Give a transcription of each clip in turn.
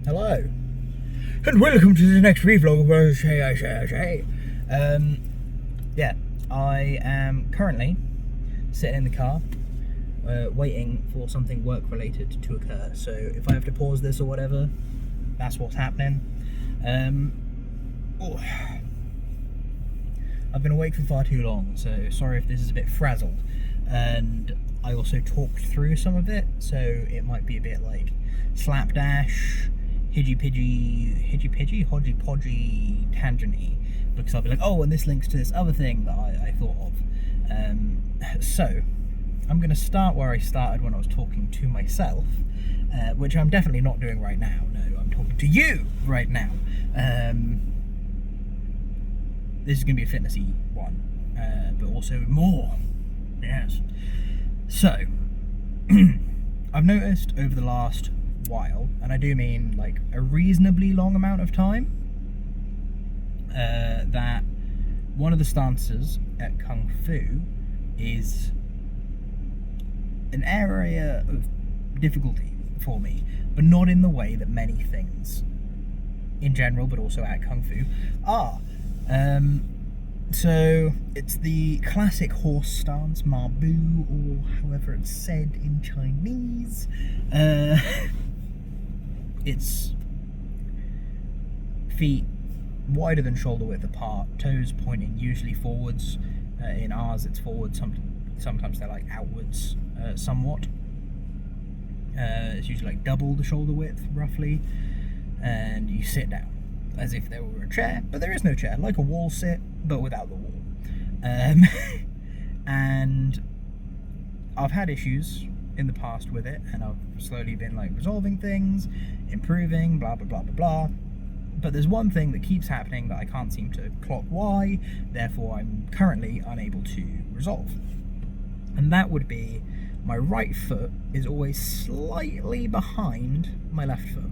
Hello, and welcome to the next ReeVlog. Yeah, I am currently sitting in the car, waiting for something work-related to occur. So if I have to pause this or whatever, that's what's happening. I've been awake for far too long, so sorry if this is a bit frazzled. And I also talked through some of it, so it might be a bit like slapdash, hidgy-pidgy, hodgy-podgy, tangenty, because I'll be like, oh, and this links to this other thing that I thought of. So, I'm going to start where I started when I was talking to myself, which I'm definitely not doing right now. No, I'm talking to you right now. This is going to be a fitnessy one, but also more. Yes. So, I've noticed over the last while, and I do mean like a reasonably long amount of time, that one of the stances at Kung Fu is an area of difficulty for me, but not in the way that many things in general, but also at Kung Fu, are. So it's the classic horse stance, Ma Bu, or however it's said in Chinese. It's feet wider than shoulder width apart, toes pointing usually forwards. In ours it's forwards, sometimes they're like outwards somewhat. It's usually like double the shoulder width roughly, and you sit down as if there were a chair, but there is no chair, like a wall sit, but without the wall. And I've had issues in the past with it, and I've slowly been like resolving things, improving, blah blah blah blah blah. But there's one thing that keeps happening that I can't seem to clock why, therefore I'm currently unable to resolve. And that would be my right foot is always slightly behind my left foot.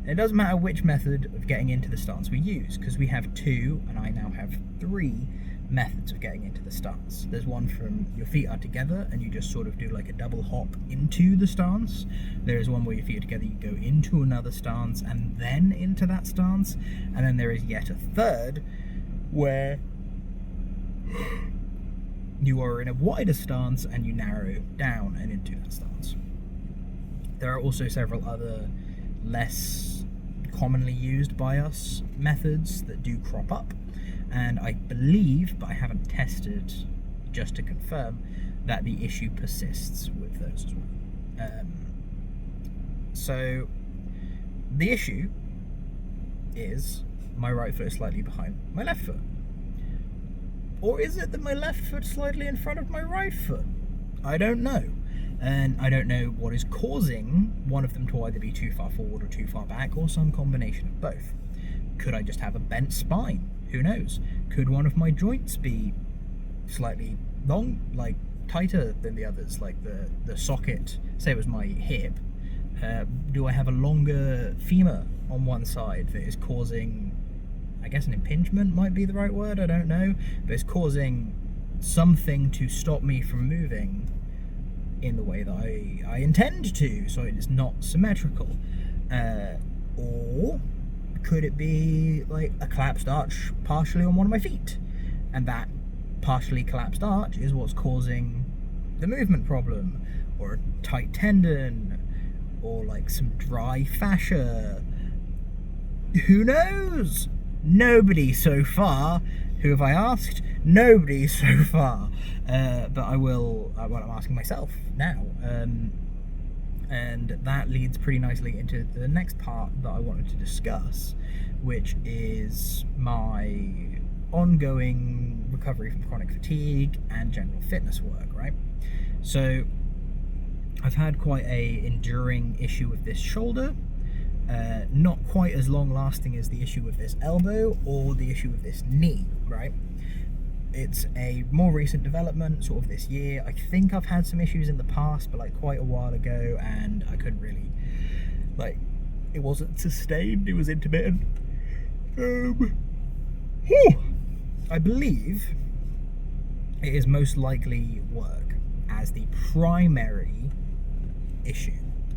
It doesn't matter which method of getting into the stance we use, because we have two, and I now have three methods of getting into the stance. There's one from your feet are together and you just sort of do like a double hop into the stance. There is one where your feet are together, you go into another stance and then into that stance. And then there is yet a third where you are in a wider stance and you narrow down and into that stance. There are also several other less commonly used by us methods that do crop up, and I believe, but I haven't tested just to confirm, that the issue persists with those as well. So the issue is my right foot is slightly behind my left foot, or is it that my left foot is slightly in front of my right foot? I don't know. And I don't know what is causing one of them to either be too far forward or too far back, or some combination of both. Could I just have a bent spine? Who knows? Could one of my joints be slightly long, like tighter than the others, like the socket, say it was my hip, do I have a longer femur on one side that is causing, I guess an impingement might be the right word, I don't know, but it's causing something to stop me from moving in the way that I intend to, so it is not symmetrical. Or could it be like a collapsed arch partially on one of my feet, and that partially collapsed arch is what's causing the movement problem, or a tight tendon, or like some dry fascia? Who knows? Nobody so far. Who have I asked? Nobody so far. But I will, well, I'm asking myself now. And that leads pretty nicely into the next part that I wanted to discuss, which is my ongoing recovery from chronic fatigue and general fitness work, right? So I've had quite a enduring issue with this shoulder. Not quite as long lasting as the issue with this elbow or the issue with this knee, right? It's a more recent development, sort of this year. I think I've had some issues in the past, but like quite a while ago, and I couldn't really, like, it wasn't sustained, it was intermittent. I believe it is most likely work as the primary issue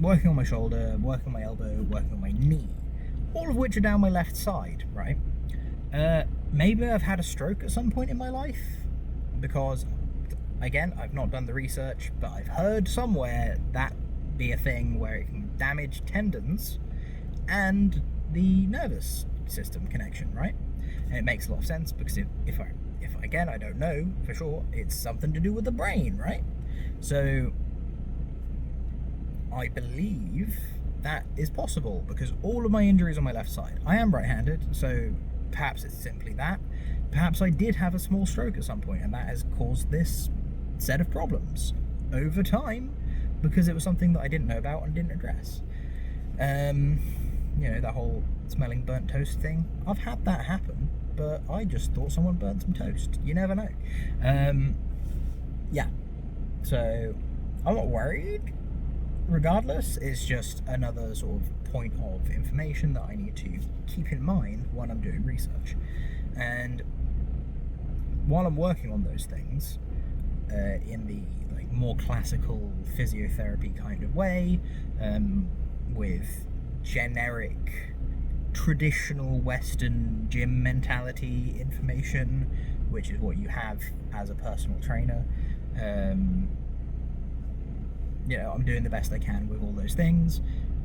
working on my shoulder, working on my elbow, working on my knee, all of which are down my left side, right? Maybe I've had a stroke at some point in my life, because, again, I've not done the research, but I've heard somewhere that be a thing where it can damage tendons and the nervous system connection, right? And it makes a lot of sense, because if again, I don't know for sure, it's something to do with the brain, right? So I believe that is possible, because all of my injuries on my left side, I am right-handed, so perhaps it's simply that. Perhaps I did have a small stroke at some point, and that has caused this set of problems over time, because it was something that I didn't know about and didn't address. You know, that whole smelling burnt toast thing. I've had that happen, but I just thought someone burnt some toast. You never know. Yeah. So I'm not worried. Regardless, it's just another sort of point of information that I need to keep in mind when I'm doing research. And while I'm working on those things, in the more classical physiotherapy kind of way, with generic, traditional Western gym mentality information, which is what you have as a personal trainer. You know, I'm doing the best I can with all those things,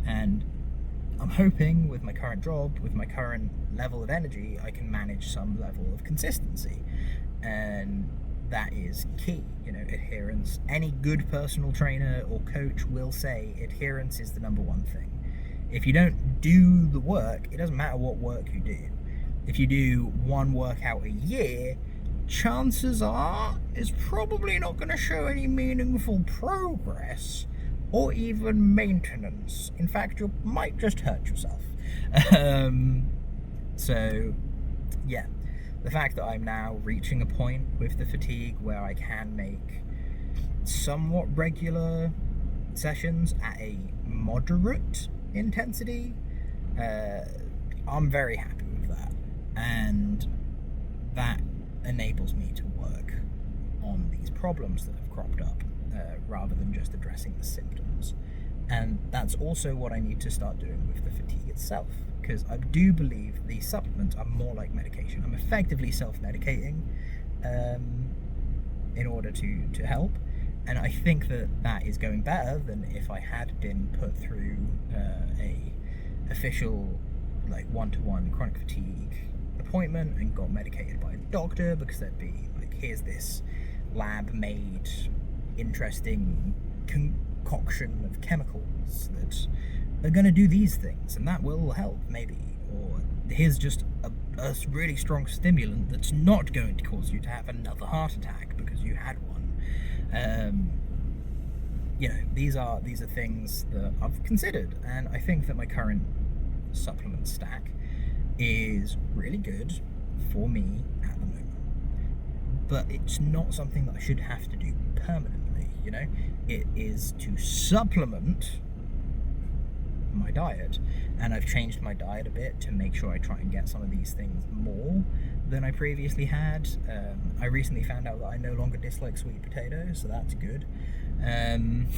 and I'm hoping with my current job, with my current level of energy, I can manage some level of consistency, and that is key. You know, adherence. Any good personal trainer or coach will say adherence is the number one thing. If you don't do the work, it doesn't matter what work you do. If you do one workout a year, chances are it's probably not going to show any meaningful progress or even maintenance. In fact, you might just hurt yourself. So, yeah, the fact that I'm now reaching a point with the fatigue where I can make somewhat regular sessions at a moderate intensity, I'm very happy with that, and that enables me to work on these problems that have cropped up, rather than just addressing the symptoms. And that's also what I need to start doing with the fatigue itself, because I do believe these supplements are more like medication. I'm effectively self-medicating in order to help, and I think that is going better than if I had been put through a official one-to-one chronic fatigue appointment and got medicated by a doctor, because there'd be here's this lab-made interesting concoction of chemicals that are going to do these things, and that will help maybe, or here's just a really strong stimulant that's not going to cause you to have another heart attack because you had one. You know, these are things that I've considered, and I think that my current supplement stack is really good for me at the moment. But it's not something that I should have to do permanently, you know? It is to supplement my diet, and I've changed my diet a bit to make sure I try and get some of these things more than I previously had. I recently found out that I no longer dislike sweet potatoes, so that's good. And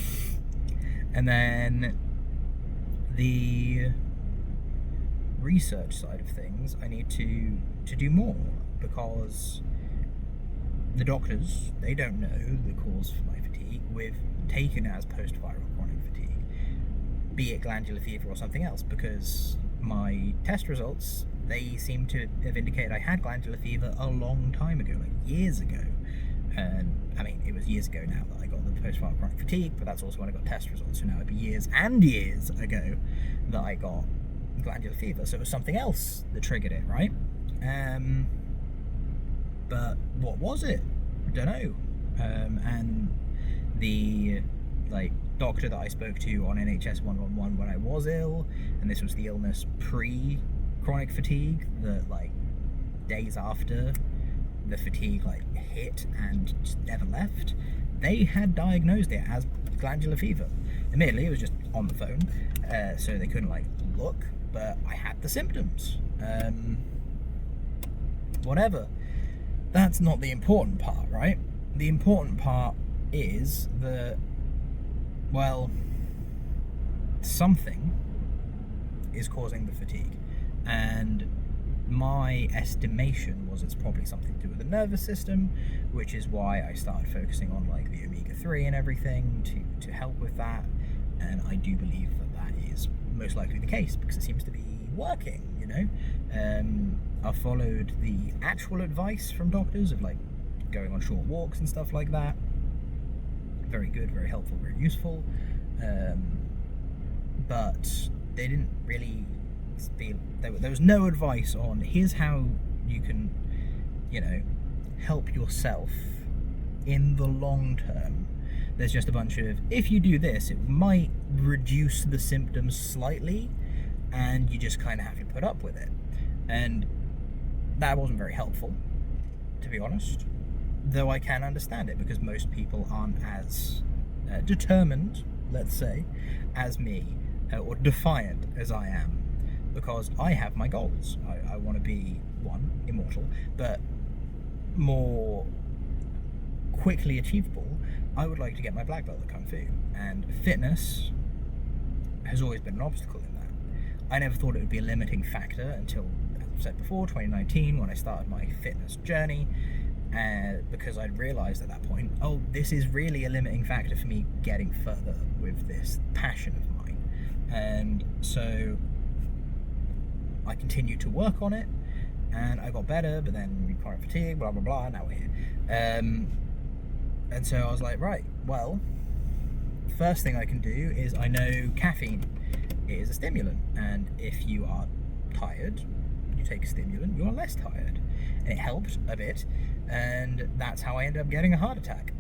then the research side of things, I need to do more, because the doctors, they don't know the cause for my fatigue. We've taken it as post-viral chronic fatigue, be it glandular fever or something else, because my test results, they seem to have indicated I had glandular fever a long time ago, years ago. And I mean, it was years ago now that I got the post-viral chronic fatigue, but that's also when I got test results, so now it'd be years and years ago that I got glandular fever, so it was something else that triggered it, right? But what was it? I don't know. And the doctor that I spoke to on NHS 111 when I was ill, and this was the illness pre-chronic fatigue, that days after the fatigue hit and just never left, they had diagnosed it as glandular fever. Admittedly, it was just on the phone, so they couldn't look, but I had the symptoms. Whatever. That's not the important part, right? The important part is that, well, something is causing the fatigue. And my estimation was it's probably something to do with the nervous system, which is why I started focusing on like the omega-3 and everything to help with that. And I do believe that is most likely the case, because it seems to be working, you know. I followed the actual advice from doctors of like going on short walks and stuff like that. Very good, very helpful, very useful. But they didn't really there was no advice on here's how you can, you know, help yourself in the long term. There's just a bunch of, if you do this, it might reduce the symptoms slightly, and you just kind of have to put up with it. And that wasn't very helpful, to be honest. Though I can understand it, because most people aren't as determined, let's say, as me, or defiant as I am. Because I have my goals. I want to be, one, immortal, but more quickly achievable. I would like to get my black belt at Kung Fu, and fitness has always been an obstacle in that. I never thought it would be a limiting factor until, as I've said before, 2019, when I started my fitness journey, because I'd realised at that point, oh, this is really a limiting factor for me getting further with this passion of mine. And so I continued to work on it, and I got better, but then chronic fatigue, blah blah blah, now we're here. And so I was like, right, well, first thing I can do is, I know caffeine is a stimulant, and if you are tired, you take a stimulant, you're less tired. And it helped a bit, and that's how I ended up getting a heart attack.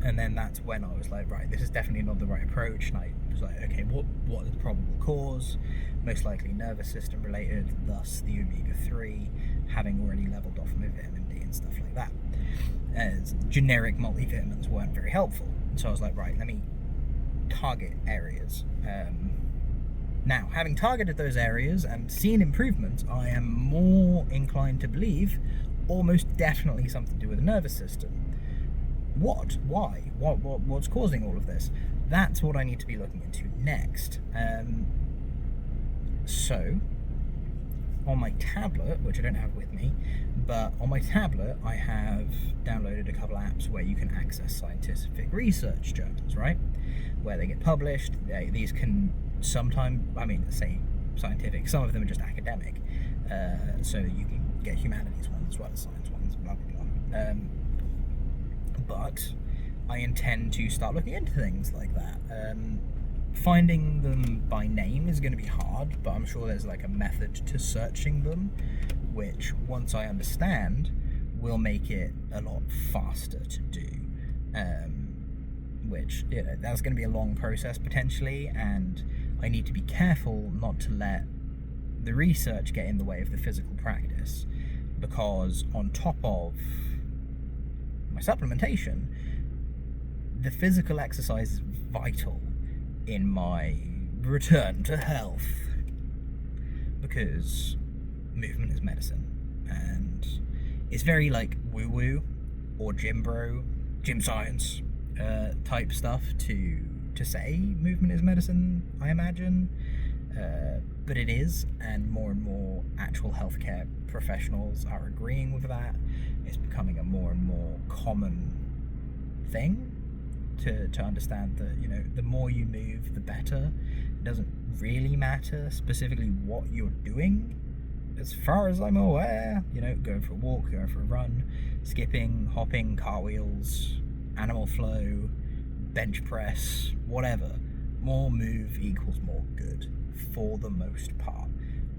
And then that's when I was like, right, this is definitely not the right approach. And I was like, okay, what is the probable cause? Most likely nervous system related, thus the omega-3, having already leveled off my vitamin D and stuff like that. As generic multivitamins weren't very helpful. So I was like, right, let me target areas. Now, having targeted those areas and seen improvements, I am more inclined to believe almost definitely something to do with the nervous system. What? Why? What's causing all of this? That's what I need to be looking into next. So, on my tablet, which I don't have with me, but on my tablet I have downloaded a couple of apps where you can access scientific research journals, right? Where they get published. These can sometimes, say scientific, some of them are just academic. So you can get humanities ones as well as science ones, blah blah blah. But I intend to start looking into things like that. Finding them by name is going to be hard, but I'm sure there's like a method to searching them, which once I understand will make it a lot faster to do. Which, you know, that's going to be a long process potentially, and I need to be careful not to let the research get in the way of the physical practice, because on top of my supplementation, the physical exercise is vital in my return to health, because movement is medicine, and it's very like woo-woo or gym science type stuff to say movement is medicine, I imagine, but it is, and more actual healthcare professionals are agreeing with that. It's becoming a more and more common thing to understand that, you know, the more you move, the better. It doesn't really matter specifically what you're doing, as far as I'm aware. You know, going for a walk, going for a run, skipping, hopping, cartwheels, animal flow, bench press, whatever. More move equals more good, for the most part.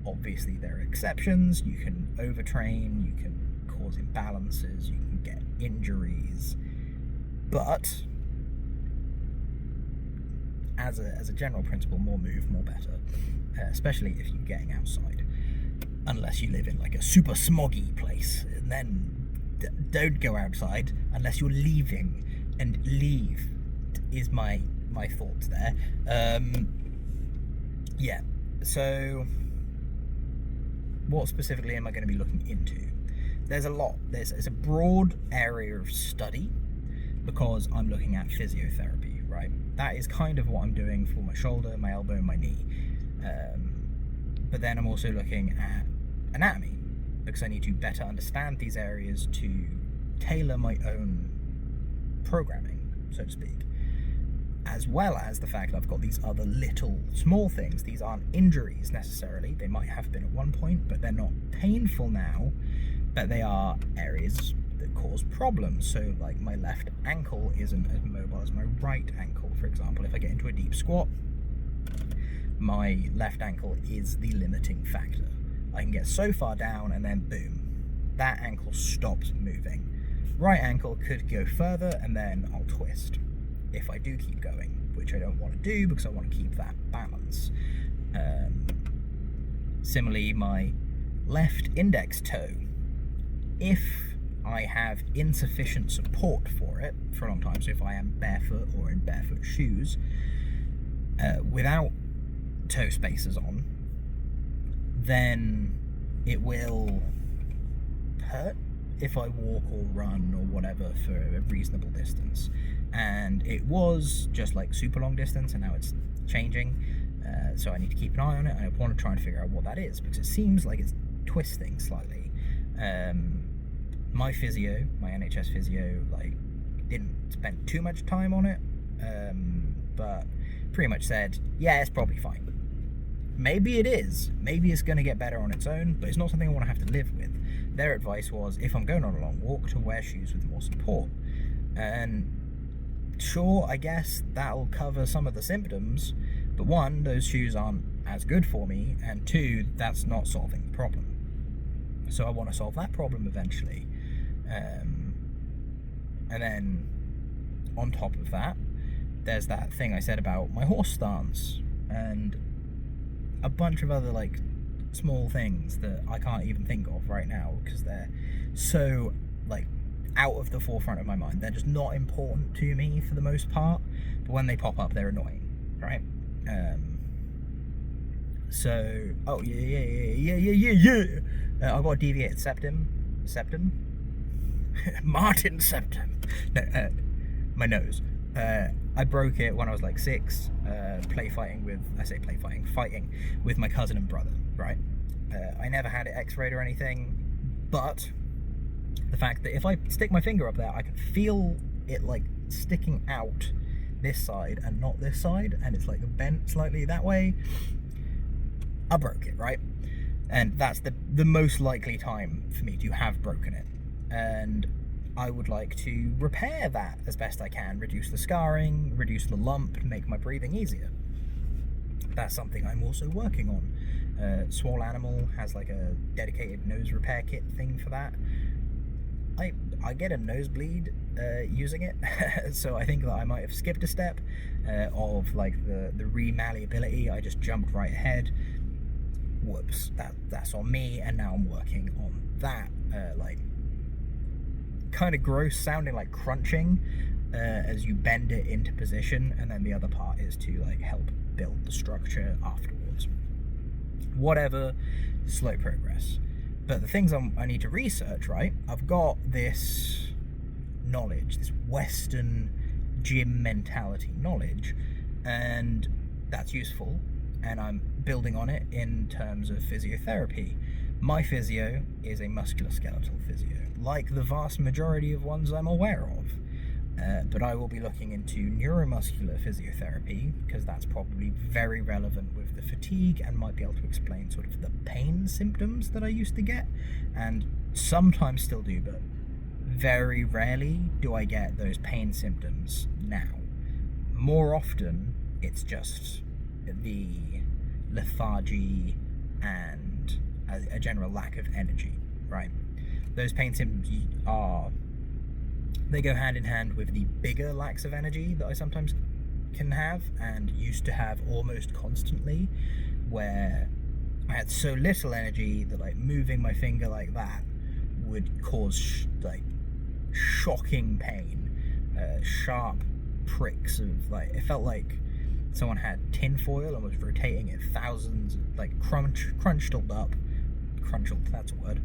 Obviously there are exceptions. You can overtrain, you can cause imbalances, you can get injuries, but as a general principle, more move, more better, especially if you're getting outside. Unless you live in like a super smoggy place, and then don't go outside unless you're leaving, and leave is my thoughts there. Yeah, so what specifically am I going to be looking into? There's a lot. It's a broad area of study, because I'm looking at physiotherapy, right? that is kind of what I'm doing for my shoulder, my elbow, and my knee. But then I'm also looking at anatomy, because I need to better understand these areas to tailor my own programming, so to speak. As well as the fact that I've got these other little small things. These aren't injuries necessarily. They might have been at one point, but they're not painful now, but they are areas that cause problems. So like my left ankle isn't as mobile as my right ankle, for example. If I get into a deep squat, my left ankle is the limiting factor. I can get so far down and then boom, that ankle stops moving. Right ankle could go further and then I'll twist if I do keep going, which I don't want to do because I want to keep that balance. Similarly, my left index toe, if I have insufficient support for it for a long time, so if I am barefoot or in barefoot shoes, without toe spacers on, then it will hurt if I walk or run or whatever for a reasonable distance. And it was just like super long distance, and now it's changing, so I need to keep an eye on it, and I want to try and figure out what that is, because it seems like it's twisting slightly. My physio, my NHS physio, like, didn't spend too much time on it, but pretty much said, yeah, it's probably fine. Maybe it is. Maybe it's going to get better on its own, but it's not something I want to have to live with. Their advice was, if I'm going on a long walk, to wear shoes with more support. And sure, I guess that'll cover some of the symptoms, but one, those shoes aren't as good for me, and two, that's not solving the problem. So I want to solve that problem eventually. And then, on top of that, there's that thing I said about my horse stance, and a bunch of other, like, small things that I can't even think of right now because they're so, like, out of the forefront of my mind. They're just not important to me for the most part, but when they pop up, they're annoying, right? So, oh, yeah. I've got a deviated septum? Martin septum. No, my nose. I broke it when I was like 6, fighting with my cousin and brother, right? I never had it x-rayed or anything, but the fact that if I stick my finger up there, I can feel it like sticking out this side and not this side, and it's like bent slightly that way. I broke it, right? And that's the most likely time for me to have broken it. And I would like to repair that as best I can, reduce the scarring, reduce the lump, make my breathing easier. That's something I'm also working on. Swole Animal has like a dedicated nose repair kit thing for that. I get a nosebleed using it, so I think that I might have skipped a step of like the re-malleability. I just jumped right ahead. Whoops, that's on me, and now I'm working on that. Like, kind of gross sounding, like crunching as you bend it into position, and then the other part is to like help build the structure afterwards. Whatever, slow progress. But the things I need to research, right? I've got this knowledge, this Western gym mentality knowledge, and that's useful, and I'm building on it in terms of physiotherapy. My physio is a musculoskeletal physio, like the vast majority of ones I'm aware of. But I will be looking into neuromuscular physiotherapy, because that's probably very relevant with the fatigue and might be able to explain sort of the pain symptoms that I used to get, and sometimes still do, but very rarely do I get those pain symptoms now. More often, it's just the lethargy and a general lack of energy, right? Those pain symptoms they go hand in hand with the bigger lacks of energy that I sometimes can have and used to have almost constantly, where I had so little energy that like moving my finger like that would cause like shocking pain, sharp pricks of like, it felt like someone had tinfoil and was rotating it thousands, like crunched up, that's a word.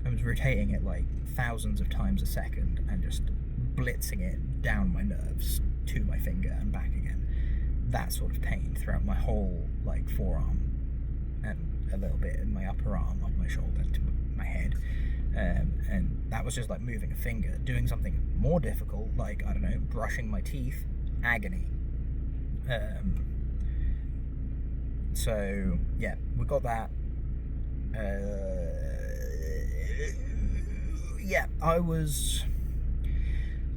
I was rotating it like thousands of times a second and just blitzing it down my nerves to my finger and back again. that sort of pain throughout my whole like forearm and a little bit in my upper arm, off my shoulder to my head. And that was just like moving a finger. Doing something more difficult, like, I don't know, brushing my teeth, agony. So yeah, we got that. Yeah,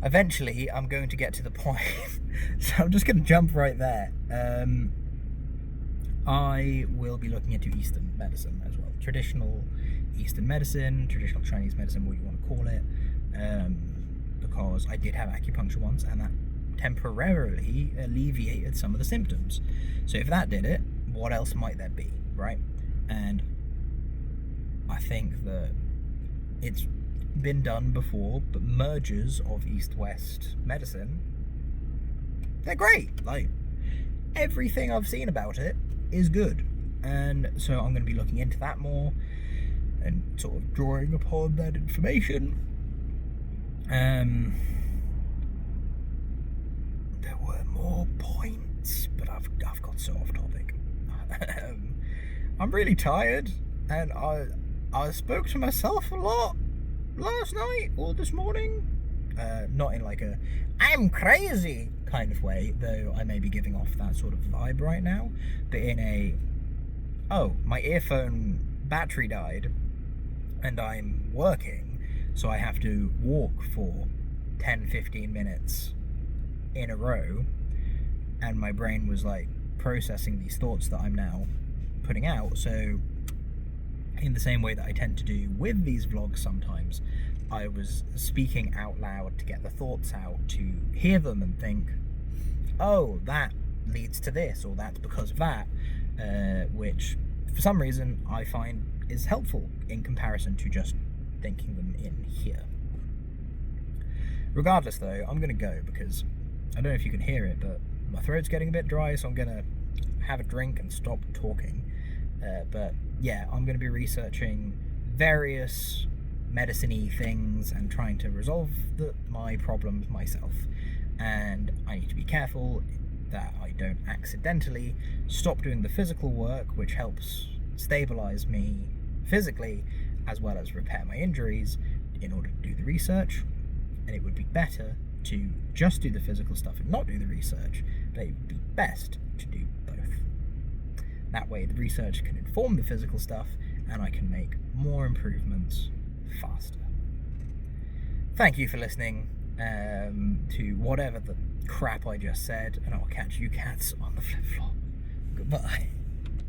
eventually I'm going to get to the point, so I'm just going to jump right there. I will be looking into Eastern medicine as well. Traditional Eastern medicine, traditional Chinese medicine, what you want to call it, because I did have acupuncture once, and that temporarily alleviated some of the symptoms. So if that did it, what else might there be, right? And I think that it's been done before, but mergers of East-West medicine, they're great. Like, everything I've seen about it is good, and so I'm going to be looking into that more and sort of drawing upon that information. There were more points, but I've got so off topic. I'm really tired, and I spoke to myself a lot last night or this morning. Not in like a "I'm crazy" kind of way, though I may be giving off that sort of vibe right now, but in a, oh, my earphone battery died and I'm working, so I have to walk for 10-15 minutes in a row, and my brain was like processing these thoughts that I'm now putting out. So in the same way that I tend to do with these vlogs sometimes, I was speaking out loud to get the thoughts out, to hear them and think, oh, that leads to this, or that's because of that, which for some reason I find is helpful in comparison to just thinking them in here. Regardless though, I'm going to go, because I don't know if you can hear it, but my throat's getting a bit dry, so I'm going to have a drink and stop talking. But yeah, I'm going to be researching various medicine-y things and trying to resolve my problems myself. And I need to be careful that I don't accidentally stop doing the physical work, which helps stabilize me physically as well as repair my injuries, in order to do the research. And it would be better to just do the physical stuff and not do the research, but it would be best to do both. That way the research can inform the physical stuff and I can make more improvements faster. Thank you for listening to whatever the crap I just said, and I'll catch you cats on the flip-flop. Goodbye.